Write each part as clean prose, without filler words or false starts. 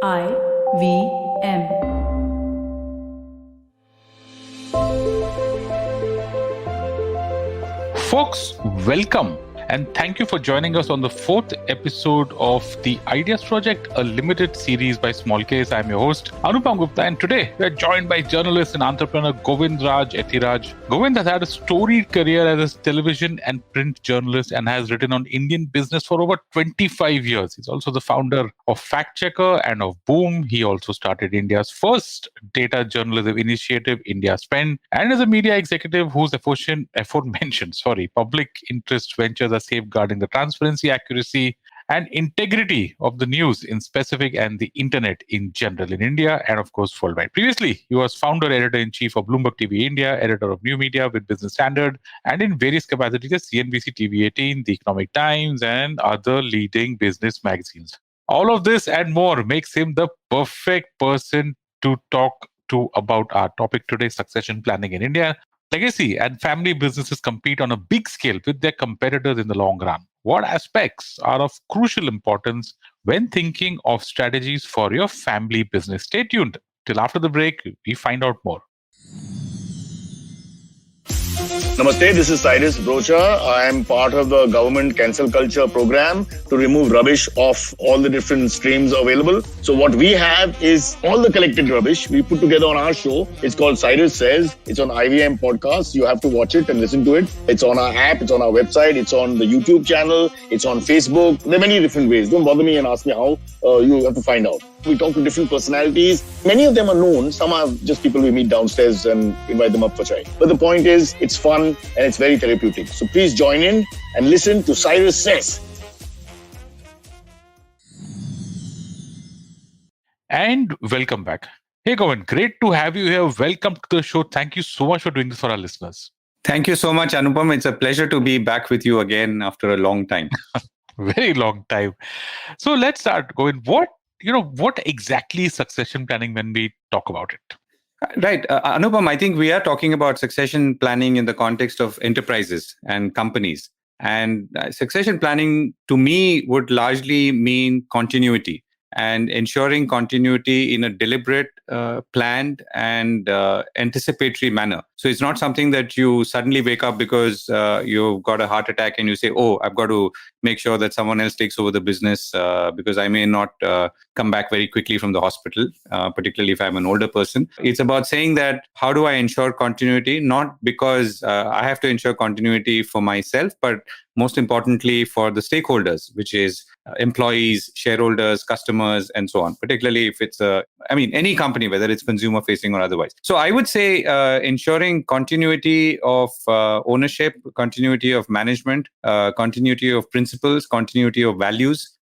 IVM. Folks, welcome and thank you for joining us on the fourth episode of the Ideas Project, a limited series by Small Case. I'm your host, Anupam Gupta, and today we're joined by journalist and entrepreneur Govindraj Ethiraj. Govind has had a storied career as a television and print journalist and has written on Indian business for over 25 years. He's also the founder of FactChecker and of Boom. He also started India's first data journalism initiative, IndiaSpend, and is a media executive whose aforementioned public interest ventures are safeguarding the transparency, accuracy, and integrity of the news in specific and the internet in general in India and, of course, worldwide. Previously, he was founder, editor-in-chief of Bloomberg TV India, editor of New Media with Business Standard, and in various capacities at CNBC TV 18, The Economic Times, and other leading business magazines. All of this and more makes him the perfect person to talk to about our topic today, succession planning in India. Legacy and family businesses compete on a big scale with their competitors in the long run. What aspects are of crucial importance when thinking of strategies for your family business? Stay tuned till after the break. We find out more. Namaste, this is Cyrus Brocha. I am part of the government cancel culture program to remove rubbish off all the different streams available. So what we have is all the collected rubbish we put together on our show. It's called Cyrus Says. It's on IVM podcast. You have to watch it and listen to it. It's on our app. It's on our website. It's on the YouTube channel. It's on Facebook. There are many different ways. Don't bother me and ask me how. You have to find out. We talk to different personalities. Many of them are known. Some are just people we meet downstairs and invite them up for chai. But the point is, it's fun and it's very therapeutic. So please join in and listen to Cyrus Says. And welcome back. Hey, Govind, great to have you here. Welcome to the show. Thank you so much for doing this for our listeners. Thank you so much, Anupam. It's a pleasure to be back with you again after a long time. Very long time. So let's start, Govind. What exactly is succession planning when we talk about it? Right. Anupam, I think we are talking about succession planning in the context of enterprises and companies. And succession planning, to me, would largely mean continuity and ensuring continuity in a deliberate, planned, and anticipatory manner. So it's not something that you suddenly wake up because you've got a heart attack and you say, oh, I've got to make sure that someone else takes over the business because I may not come back very quickly from the hospital, particularly if I'm an older person. It's about saying that how do I ensure continuity? Not because I have to ensure continuity for myself, but most importantly for the stakeholders, which is employees, shareholders, customers, and so on, particularly if it's any company, whether it's consumer facing or otherwise. So I would say ensuring continuity of ownership, continuity of management, continuity of principles, continuity of values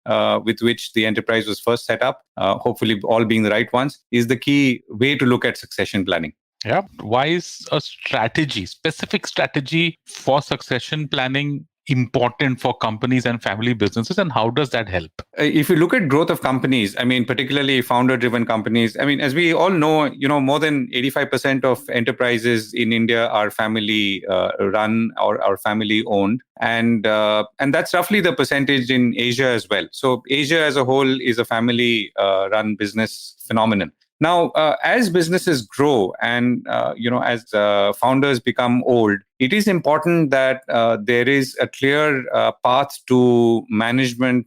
with which the enterprise was first set up, hopefully all being the right ones, is the key way to look at succession planning. Yeah. Why is a specific strategy for succession planning important for companies and family businesses, and how does that help? If you look at growth of companies, particularly founder-driven companies, as we all know, more than 85% of enterprises in India are family run or are family owned, and that's roughly the percentage in Asia as well. So Asia as a whole is a family run business phenomenon. Now, as businesses grow and, as founders become old, it is important that there is a clear path to management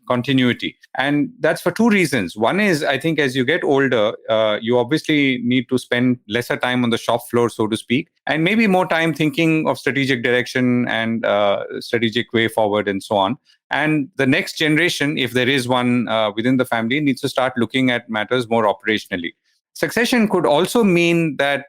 continuity. And that's for two reasons. One is, I think as you get older, you obviously need to spend lesser time on the shop floor, so to speak, and maybe more time thinking of strategic direction and strategic way forward and so on. And the next generation, if there is one within the family, needs to start looking at matters more operationally. Succession could also mean that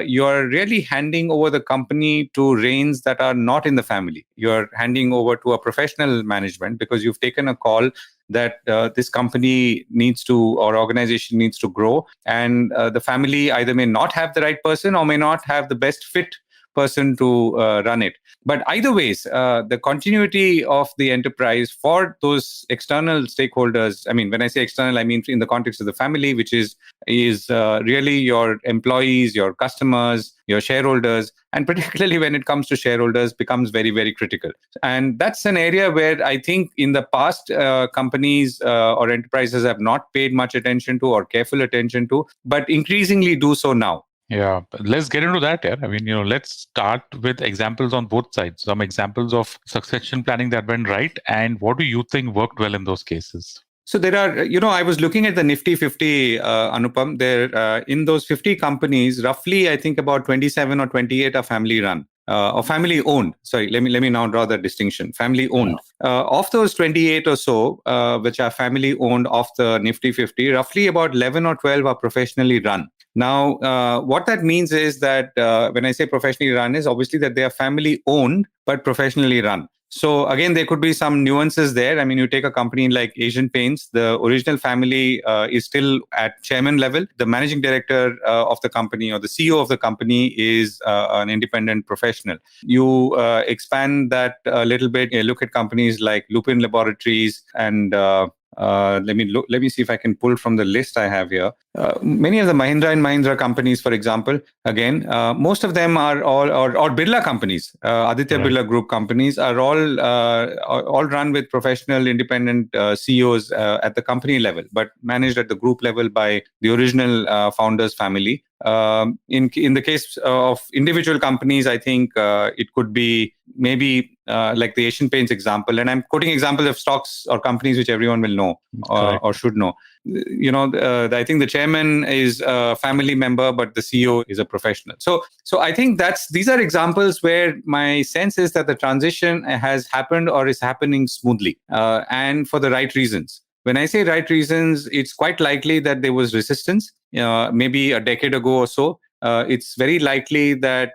you're really handing over the company to reins that are not in the family. You're handing over to a professional management because you've taken a call that this company needs to, or organization needs to grow. And the family either may not have the right person or may not have the best fit person to run it. But either ways, the continuity of the enterprise for those external stakeholders, I mean, when I say external, I mean in the context of the family, which is really your employees, your customers, your shareholders, and particularly when it comes to shareholders, becomes very, very critical. And that's an area where I think in the past, companies or enterprises have not paid much attention to or careful attention to, but increasingly do so now. Yeah, let's get into that. Yeah, I mean, let's start with examples on both sides. Some examples of succession planning that went right, and what do you think worked well in those cases? So there are, I was looking at the Nifty 50, Anupam. There, in those 50 companies, roughly, I think about 27 or 28 are family run. Or family owned. Sorry, let me now draw the distinction. Family owned. Of those 28 or so, which are family owned of the Nifty 50, roughly about 11 or 12 are professionally run. Now, what that means is that when I say professionally run, is obviously that they are family owned but professionally run. So again, there could be some nuances there. I mean, you take a company like Asian Paints, the original family is still at chairman level. The managing director of the company or the CEO of the company is an independent professional. You expand that a little bit. Look at companies like Lupin Laboratories and let me see if I can pull from the list I have here. Many of the Mahindra and Mahindra companies, for example, again, most of them are all or Birla companies, Aditya Birla Group companies are all run with professional, independent CEOs at the company level, but managed at the group level by the original founders' family. In the case of individual companies, I think it could be maybe like the Asian Paints example, and I'm quoting examples of stocks or companies which everyone will know or should know. I think the chairman is a family member, but the CEO is a professional. So I think these are examples where my sense is that the transition has happened or is happening smoothly and for the right reasons. When I say right reasons, it's quite likely that there was resistance, maybe a decade ago or so. It's very likely that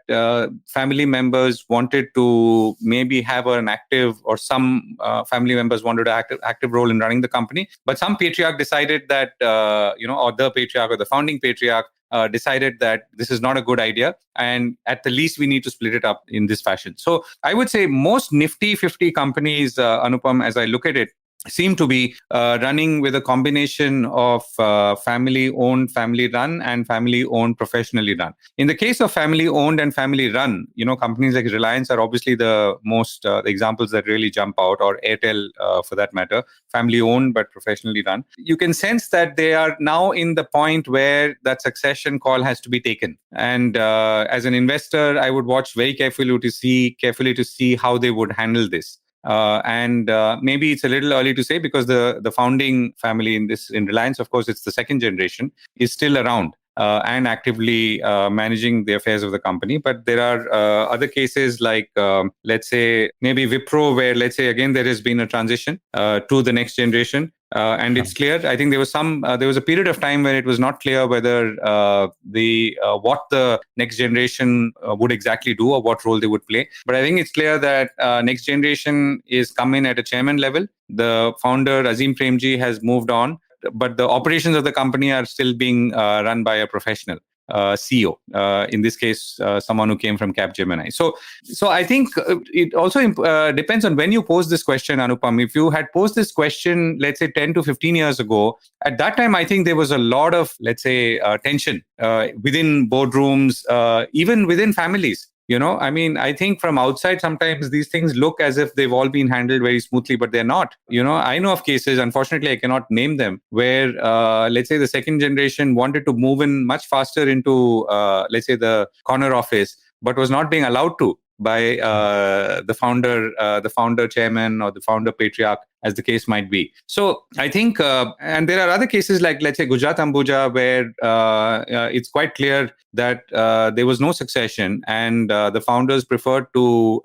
family members wanted to maybe have an active, or some family members wanted an active role in running the company. But some patriarch decided that, or the patriarch or the founding patriarch decided that this is not a good idea. And at the least, we need to split it up in this fashion. So I would say most Nifty 50 companies, Anupam, as I look at it, seem to be running with a combination of family-owned, family-run, and family-owned, professionally run. In the case of family-owned and family-run, companies like Reliance are obviously the most examples that really jump out, or Airtel for that matter, family-owned but professionally run. You can sense that they are now in the point where that succession call has to be taken. And as an investor, I would watch very carefully to see how they would handle this. And maybe it's a little early to say, because the founding family in Reliance, of course, it's the second generation, is still around and actively managing the affairs of the company. But there are other cases like, let's say, maybe Wipro, where, let's say, again, there has been a transition to the next generation. And it's clear. I think there was a period of time where it was not clear whether what the next generation would exactly do or what role they would play. But I think it's clear that next generation is come in at a chairman level. The founder, Azim Premji, has moved on, but the operations of the company are still being run by a professional CEO. In this case, someone who came from Capgemini. So I think it also depends on when you pose this question, Anupam. If you had posed this question, let's say 10 to 15 years ago, at that time, I think there was a lot of, let's say, tension within boardrooms, even within families. I think from outside, sometimes these things look as if they've all been handled very smoothly, but they're not. I know of cases, unfortunately, I cannot name them, where, let's say, the second generation wanted to move in much faster into, let's say, the corner office, but was not being allowed to by the founder chairman or the founder patriarch, as the case might be. So I think, and there are other cases like, let's say, Gujarat Ambuja, where it's quite clear that there was no succession, and the founders preferred to,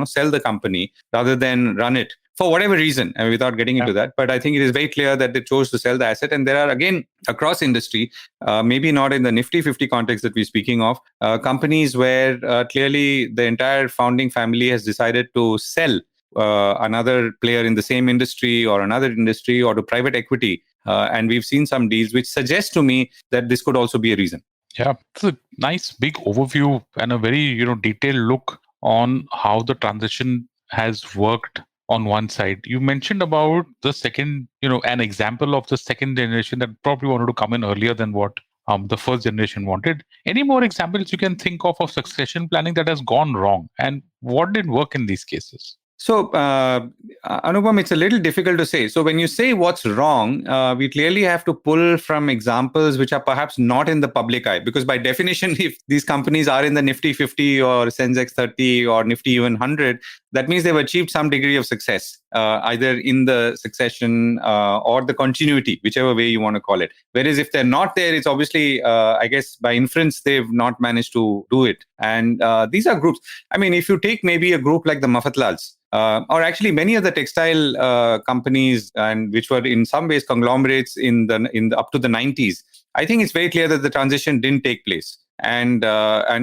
sell the company rather than run it, for whatever reason, without getting into that. But I think it is very clear that they chose to sell the asset. And there are, again, across industry, maybe not in the Nifty 50 context that we're speaking of, companies where clearly the entire founding family has decided to sell another player in the same industry or another industry, or to private equity. And we've seen some deals which suggest to me that this could also be a reason. Yeah, it's a nice big overview and a very detailed look on how the transition has worked on one side. You mentioned about the second, an example of the second generation that probably wanted to come in earlier than what the first generation wanted. Any more examples you can think of succession planning that has gone wrong, and what did work in these cases? So, Anupam, it's a little difficult to say. So when you say what's wrong, we clearly have to pull from examples which are perhaps not in the public eye. Because by definition, if these companies are in the Nifty 50 or Sensex 30 or Nifty even 100, that means they've achieved some degree of success, either in the succession or the continuity, whichever way you want to call it. Whereas if they're not there, it's obviously, I guess, by inference, they've not managed to do it. And these are groups. I mean, if you take maybe a group like the Mafatlals, or actually many of the textile companies, and which were in some ways conglomerates in the up to the 90s, I think it's very clear that the transition didn't take place. And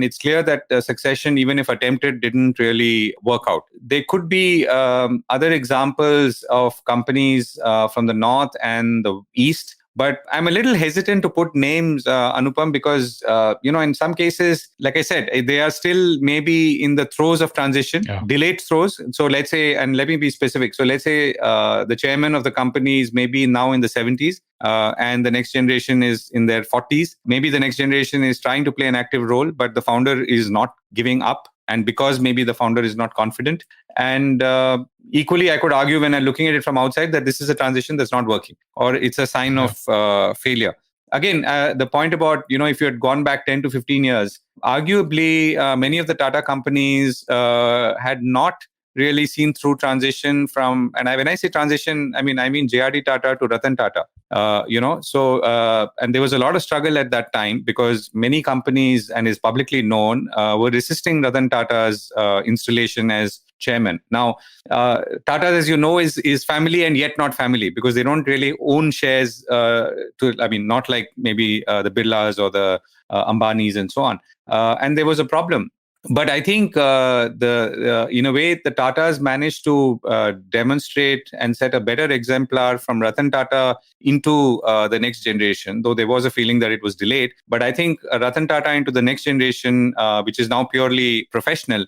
it's clear that succession, even if attempted, didn't really work out. There could be other examples of companies from the north and the east. But I'm a little hesitant to put names, Anupam, because, in some cases, like I said, they are still maybe in the throes of transition, delayed throes. So let's say, and let me be specific. So let's say the chairman of the company is maybe now in the 70s. And the next generation is in their 40s. Maybe the next generation is trying to play an active role, but the founder is not giving up. And because maybe the founder is not confident. And equally, I could argue when I'm looking at it from outside that this is a transition that's not working, or it's a sign of failure. Again, the point about, if you had gone back 10 to 15 years, arguably many of the Tata companies had not really seen through transition from, and when I say transition, I mean JRD Tata to Ratan Tata. And there was a lot of struggle at that time because many companies, and is publicly known, were resisting Ratan Tata's installation as chairman. Now, Tata, as you know, is family and yet not family, because they don't really own shares not like maybe the Birlas or the Ambanis and so on. And there was a problem. But I think in a way, the Tatas managed to demonstrate and set a better exemplar from Ratan Tata into the next generation, though there was a feeling that it was delayed. But I think Ratan Tata into the next generation, which is now purely professional,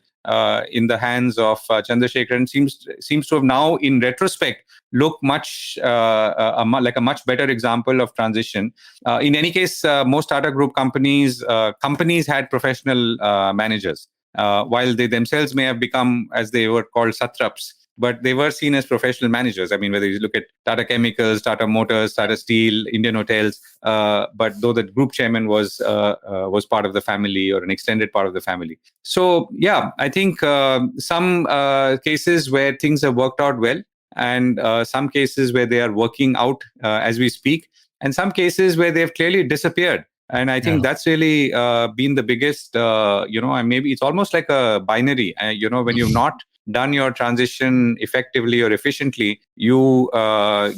in the hands of Chandrasekaran, seems to have now, in retrospect, look much like a much better example of transition. In any case, most Tata Group companies had professional managers, while they themselves may have become, as they were called, satraps. But they were seen as professional managers. I mean, whether you look at Tata Chemicals, Tata Motors, Tata Steel, Indian Hotels, but though the group chairman was part of the family or an extended part of the family. So, yeah, I think some cases where things have worked out well, and some cases where they are working out as we speak, and some cases where they've clearly disappeared. And I think that's really been the biggest, and maybe it's almost like a binary, when you've not done your transition effectively or efficiently, you,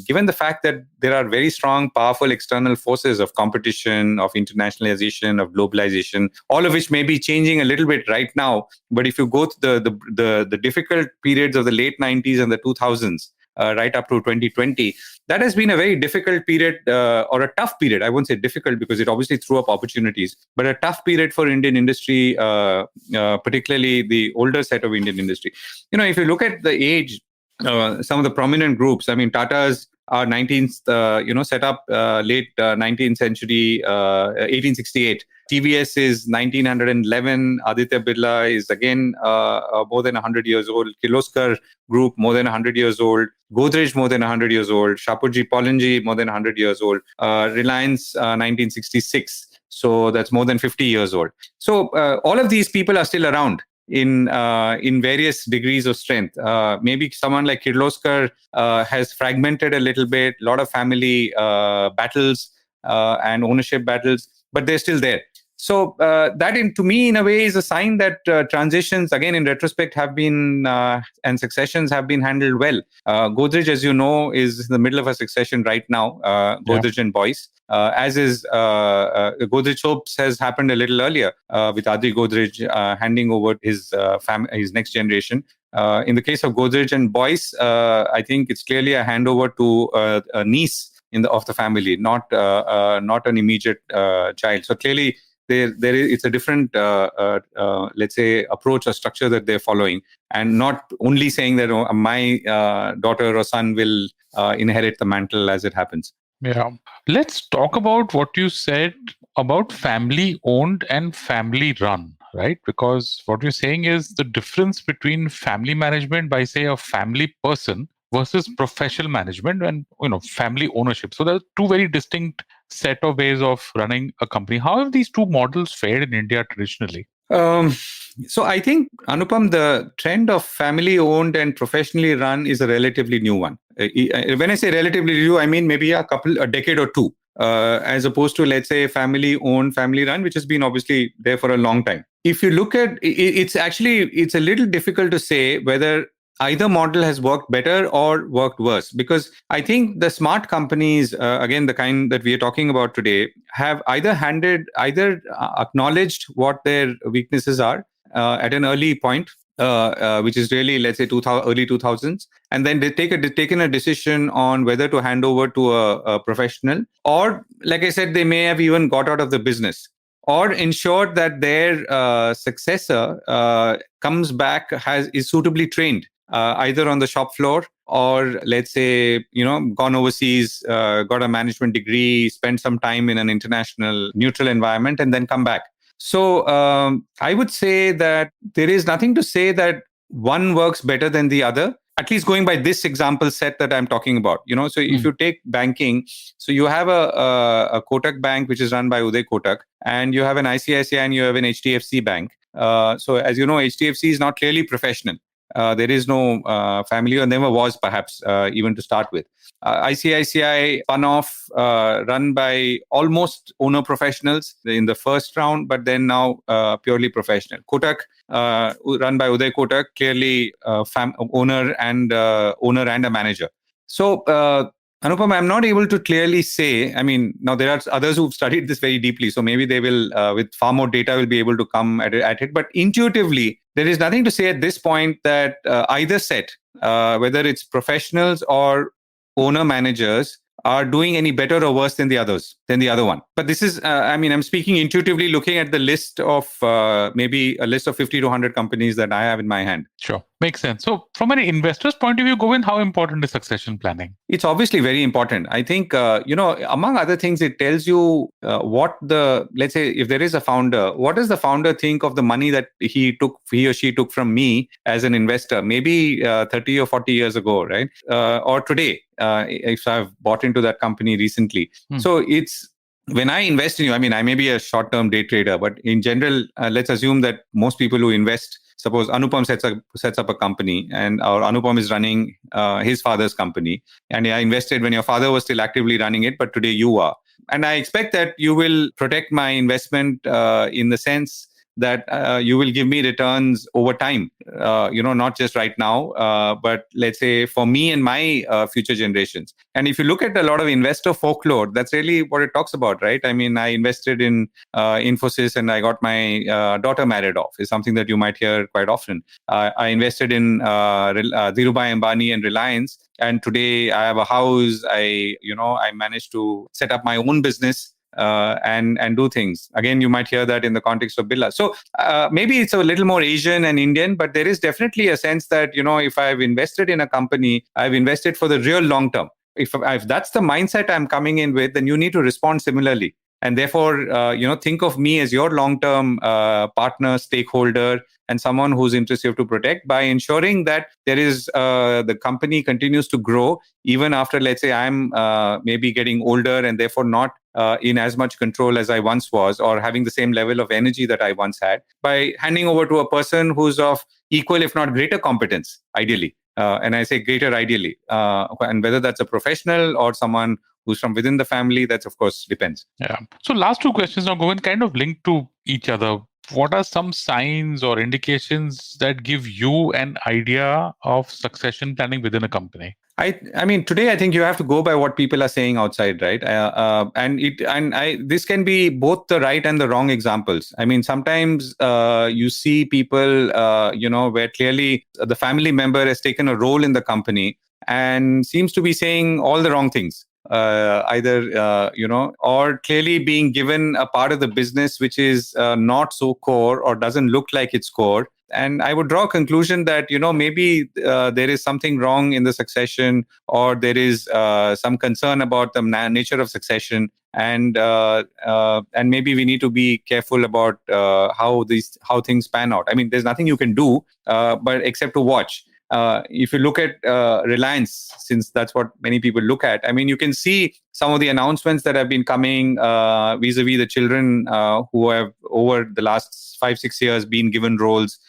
given the fact that there are very strong, powerful external forces of competition, of internationalization, of globalization, all of which may be changing a little bit right now. But if you go to the difficult periods of the late 90s and the 2000s, right up to 2020, that has been a very difficult period, or a tough period. I won't say difficult because it obviously threw up opportunities, but a tough period for Indian industry, particularly the older set of Indian industry. If you look at the age, some of the prominent groups, I mean, Tata's are 19th, set up late 19th century, 1868. TVS is 1911. Aditya Birla is again more than 100 years old. Kirloskar Group, more than 100 years old. Godrej, more than 100 years old. Shapoorji Pallonji, more than 100 years old. Reliance, 1966. So that's more than 50 years old. So all of these people are still around in various degrees of strength. Maybe someone like Kirloskar has fragmented a little bit, a lot of family battles and ownership battles, but they're still there. So that, to me, in a way, is a sign that transitions, again, in retrospect, have been and successions have been handled well. Godrej, as you know, is in the middle of a succession right now, Godrej and Boyce. As is Godrej Soaps has happened a little earlier with Adri Godrej handing over his next generation. In the case of Godrej and Boyce, I think it's clearly a handover to a niece of the family, not an immediate child. So clearly, it's a different, let's say, approach or structure that they're following, and not only saying that my daughter or son will inherit the mantle as it happens. Yeah. Let's talk about what you said about family owned and family run, right? Because what you're saying is the difference between family management by, say, a family person versus professional management and family ownership. So there are two very distinct set of ways of running a company. How have these two models fared in India traditionally? So I think, Anupam, the trend of family owned and professionally run is a relatively new one. When I say relatively new, I mean maybe a decade or two, as opposed to, let's say, family owned, family run, which has been obviously there for a long time. If you look at it's a little difficult to say whether either model has worked better or worked worse, because I think the smart companies, again, the kind that we are talking about today, have either acknowledged what their weaknesses are at an early point, which is really, let's say, early 2000s, and then they've taken a decision on whether to hand over to a professional, or, like I said, they may have even got out of the business, or ensured that their successor comes back, is suitably trained, either on the shop floor, or, let's say, gone overseas, got a management degree, spent some time in an international neutral environment, and then come back. So I would say that there is nothing to say that one works better than the other, at least going by this example set that I'm talking about. So if you take banking, so you have a Kotak Bank, which is run by Uday Kotak, and you have an ICICI and you have an HDFC Bank. So as you know, HDFC is not clearly professional. There is no family, or never was, perhaps, even to start with. ICICI spun off, run by almost owner professionals in the first round, but then now purely professional. Kotak, run by Uday Kotak, clearly owner and a manager. So, Anupam, I'm not able to clearly say. I mean, now there are others who've studied this very deeply, so maybe they will, with far more data, will be able to come at it. But intuitively, there is nothing to say at this point that either set, whether it's professionals or owner managers, are doing any better or worse than the other one. But this is, I'm speaking intuitively, looking at the list of maybe a list of 50 to 100 companies that I have in my hand. Sure. Makes sense. So from an investor's point of view, Govind, how important is succession planning? It's obviously very important. I think, among other things, it tells you let's say, if there is a founder, what does the founder think of the money that he or she took from me as an investor, maybe 30 or 40 years ago, right? Or today, if I've bought into that company recently. So it's, when I invest in you, I may be a short-term day trader, but in general, let's assume that most people who invest, suppose Anupam sets up a company, and Anupam is running his father's company, and I invested when your father was still actively running it, but today you are. And I expect that you will protect my investment in the sense that you will give me returns over time, not just right now, but let's say for me and my future generations. And if you look at a lot of investor folklore, that's really what it talks about, right? I invested in Infosys and I got my daughter married off, is something that you might hear quite often. I invested in Dhirubhai Ambani and Reliance, and today I have a house. I managed to set up my own business. And do things. Again, you might hear that in the context of Birla. So maybe it's a little more Asian and Indian, but there is definitely a sense that, if I've invested in a company, I've invested for the real long term. If that's the mindset I'm coming in with, then you need to respond similarly. And therefore, think of me as your long-term partner, stakeholder, and someone whose interests you have to protect by ensuring that there is the company continues to grow even after, let's say, I'm maybe getting older and therefore not in as much control as I once was, or having the same level of energy that I once had, by handing over to a person who's of equal, if not greater competence, ideally. And I say greater ideally. And whether that's a professional or someone who's from within the family, that's, of course, depends. Yeah. So last two questions now, Govind, kind of linked to each other. What are some signs or indications that give you an idea of succession planning within a company? Today I think you have to go by what people are saying outside, right? This can be both the right and the wrong examples. Sometimes you see people, where clearly the family member has taken a role in the company and seems to be saying all the wrong things. or clearly being given a part of the business which is not so core or doesn't look like it's core. And I would draw a conclusion that, maybe there is something wrong in the succession, or there is some concern about the nature of succession. And maybe we need to be careful about how things pan out. I mean, there's nothing you can do, but except to watch. If you look at Reliance, since that's what many people look at, I mean, you can see some of the announcements that have been coming vis-a-vis the children who have, over the last 5-6 years, been given roles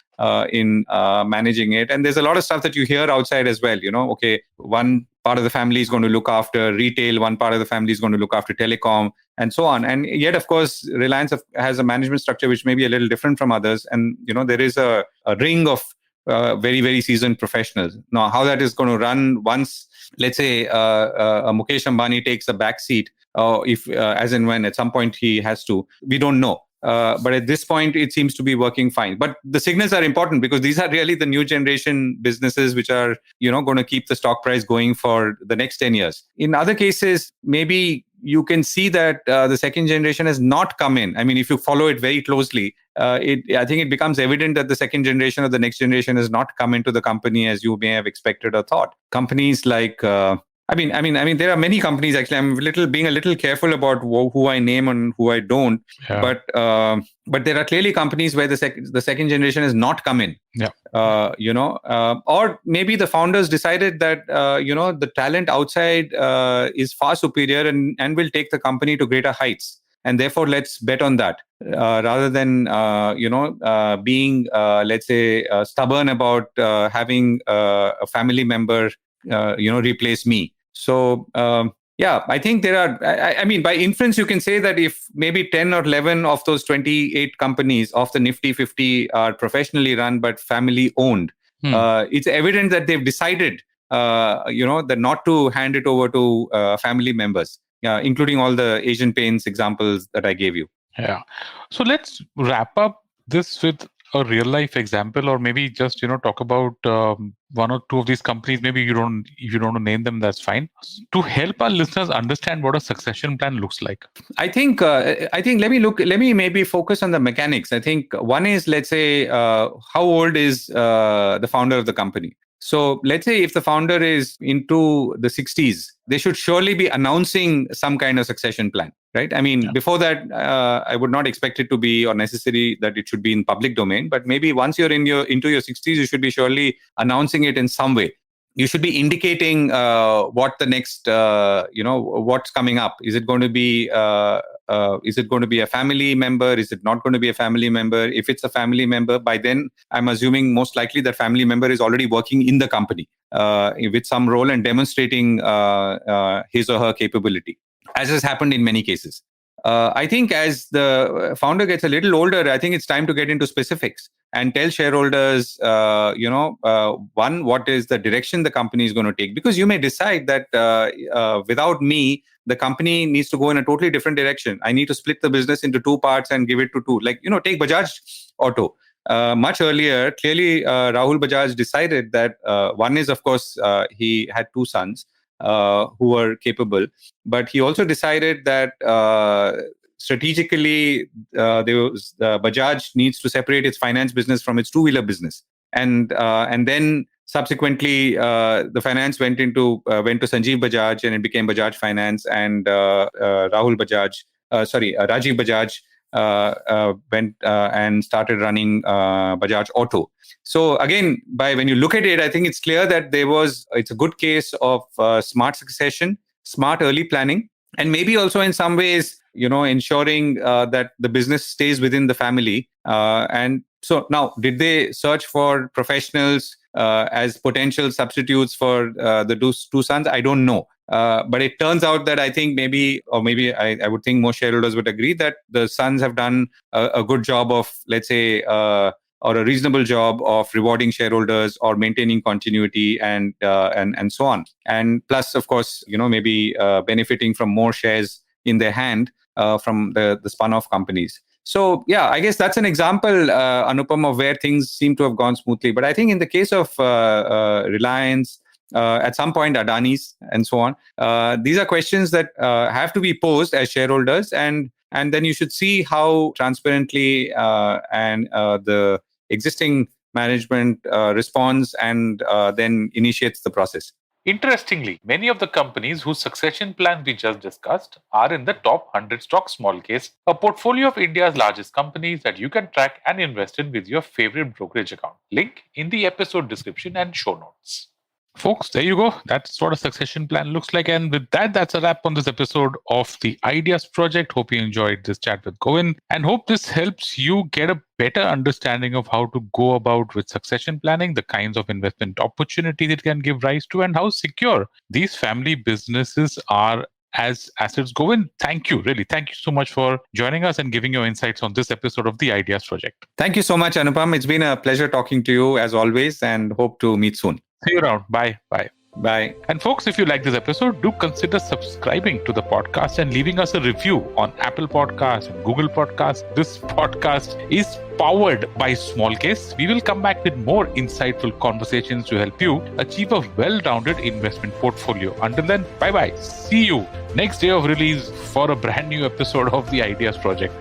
in managing it. And there's a lot of stuff that you hear outside as well. Okay, one part of the family is going to look after retail, one part of the family is going to look after telecom, and so on. And yet, of course, Reliance has a management structure which may be a little different from others. And, there is a ring of very, very seasoned professionals. Now, how that is going to run once, let's say, Mukesh Ambani takes a back seat, if as and when at some point he has to, we don't know. But at this point, it seems to be working fine. But the signals are important because these are really the new generation businesses which are, going to keep the stock price going for the next 10 years. In other cases, maybe you can see that the second generation has not come in. I mean, if you follow it very closely, I think it becomes evident that the second generation or the next generation has not come into the company as you may have expected or thought. Companies like I mean, there are many companies. Actually, I'm being a little careful about who I name and who I don't. Yeah. But there are clearly companies where the second generation has not come in. Yeah. Or maybe the founders decided that the talent outside is far superior and will take the company to greater heights. And therefore, let's bet on that rather than being let's say stubborn about having a family member replace me. So I think there are. I mean, by inference, you can say that if maybe 10 or 11 of those 28 companies of the Nifty 50 are professionally run but family owned, it's evident that they've decided, that not to hand it over to family members, including all the Asian Paints examples that I gave you. Yeah. So let's wrap up this with a real life example, or maybe just talk about one or two of these companies. Maybe if you don't want to name them, that's fine, to help our listeners understand what a succession plan looks like. I think let me maybe focus on the mechanics. I think one is, let's say, how old is the founder of the company? So let's say if the founder is into the 60s, they should surely be announcing some kind of succession plan, right? I mean, before that, I would not expect it to be, or necessary that it should be in public domain. But maybe once you're into your 60s, you should be surely announcing it in some way. You should be indicating what the next, what's coming up. Is it going to be a family member? Is it not going to be a family member? If it's a family member, by then I'm assuming most likely that family member is already working in the company with some role and demonstrating his or her capability, as has happened in many cases. I think as the founder gets a little older, I think it's time to get into specifics and tell shareholders, one, what is the direction the company is going to take? Because you may decide that without me, the company needs to go in a totally different direction. I need to split the business into two parts and give it to two. Like, take Bajaj Auto. Much earlier, clearly, Rahul Bajaj decided that one is, of course, he had two sons who were capable, but he also decided that strategically, Bajaj needs to separate its finance business from its two-wheeler business, and then subsequently the finance went to Sanjeev Bajaj, and it became Bajaj Finance, and Rajiv Bajaj went and started running Bajaj Auto. So again, when you look at it, I think it's clear that it's a good case of smart succession, smart early planning, and maybe also in some ways, ensuring that the business stays within the family. And so now, did they search for professionals as potential substitutes for the two sons? I don't know. But it turns out that I think maybe I would think most shareholders would agree that the sons have done a good job of, let's say, or a reasonable job of rewarding shareholders or maintaining continuity and so on. And plus, of course, maybe benefiting from more shares in their hand from the spun-off companies. So, yeah, I guess that's an example, Anupam, of where things seem to have gone smoothly. But I think in the case of Reliance at some point Adani's and so on. These are questions that have to be posed as shareholders, and then you should see how transparently and the existing management responds and then initiates the process. Interestingly, many of the companies whose succession plans we just discussed are in the top 100 stock small case, a portfolio of India's largest companies that you can track and invest in with your favorite brokerage account. Link in the episode description and show notes. Folks, there you go. That's what a succession plan looks like. And with that, that's a wrap on this episode of the Ideas Project. Hope you enjoyed this chat with Govind and hope this helps you get a better understanding of how to go about with succession planning, the kinds of investment opportunities it can give rise to, and how secure these family businesses are as assets. Govind, thank you. Really, thank you so much for joining us and giving your insights on this episode of the Ideas Project. Thank you so much, Anupam. It's been a pleasure talking to you as always, and hope to meet soon. See you around. Bye. Bye. Bye. And folks, if you like this episode, do consider subscribing to the podcast and leaving us a review on Apple Podcasts and Google Podcasts. This podcast is powered by Small Case. We will come back with more insightful conversations to help you achieve a well-rounded investment portfolio. Until then, bye-bye. See you next day of release for a brand new episode of the Ideas Project.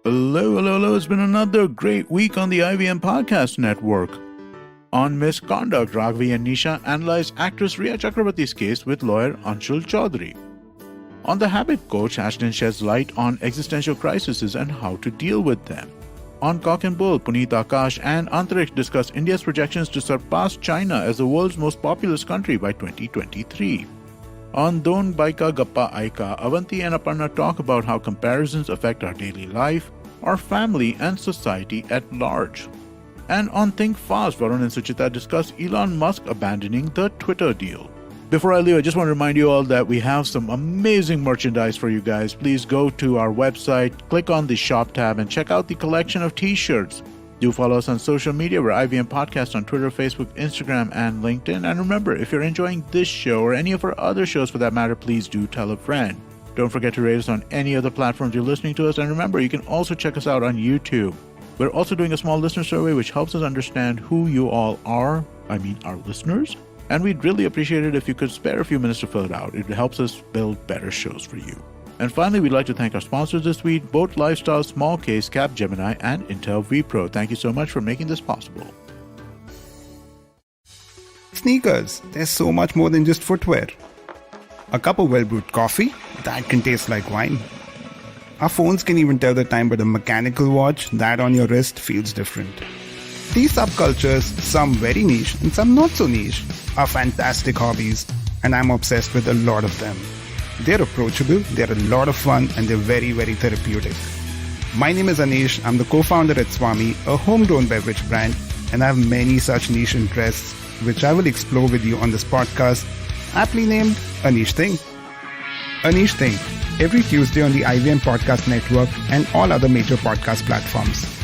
Hello. It's been another great week on the IVM Podcast Network. On Misconduct, Raghavi and Nisha analyze actress Riya Chakrabarti's case with lawyer Anshul Chaudhary. On The Habit Coach, Ashton sheds light on existential crises and how to deal with them. On Cock and Bull, Puneet Akash and Antariksh discuss India's projections to surpass China as the world's most populous country by 2023. On Don Baika Gappa Aika, Avanti and Aparna talk about how comparisons affect our daily life, our family, and society at large. And on Think Fast, Varun and Suchita discuss Elon Musk abandoning the Twitter deal. Before I leave, I just want to remind you all that we have some amazing merchandise for you guys. Please go to our website, click on the shop tab, and check out the collection of t-shirts. Do follow us on social media. We're IVM Podcast on Twitter, Facebook, Instagram, and LinkedIn. And remember, if you're enjoying this show or any of our other shows for that matter, please do tell a friend. Don't forget to rate us on any other platforms you're listening to us. And remember, you can also check us out on YouTube. We're also doing a small listener survey, which helps us understand who you all are. I mean, our listeners. And we'd really appreciate it if you could spare a few minutes to fill it out. It helps us build better shows for you. And finally, we'd like to thank our sponsors this week, Boat Lifestyle, Small Case, Capgemini, and Intel vPro. Thank you so much for making this possible. Sneakers. There's so much more than just footwear. A cup of well-brewed coffee, that can taste like wine. Our phones can even tell the time, but a mechanical watch, that on your wrist, feels different. These subcultures, some very niche and some not so niche, are fantastic hobbies, and I'm obsessed with a lot of them. They're approachable, they're a lot of fun, and they're very, very therapeutic. My name is Anish. I'm the co-founder at Swami, a homegrown beverage brand, and I have many such niche interests, which I will explore with you on this podcast, aptly named Anish Think. Anish Think, every Tuesday on the IVM Podcast Network and all other major podcast platforms.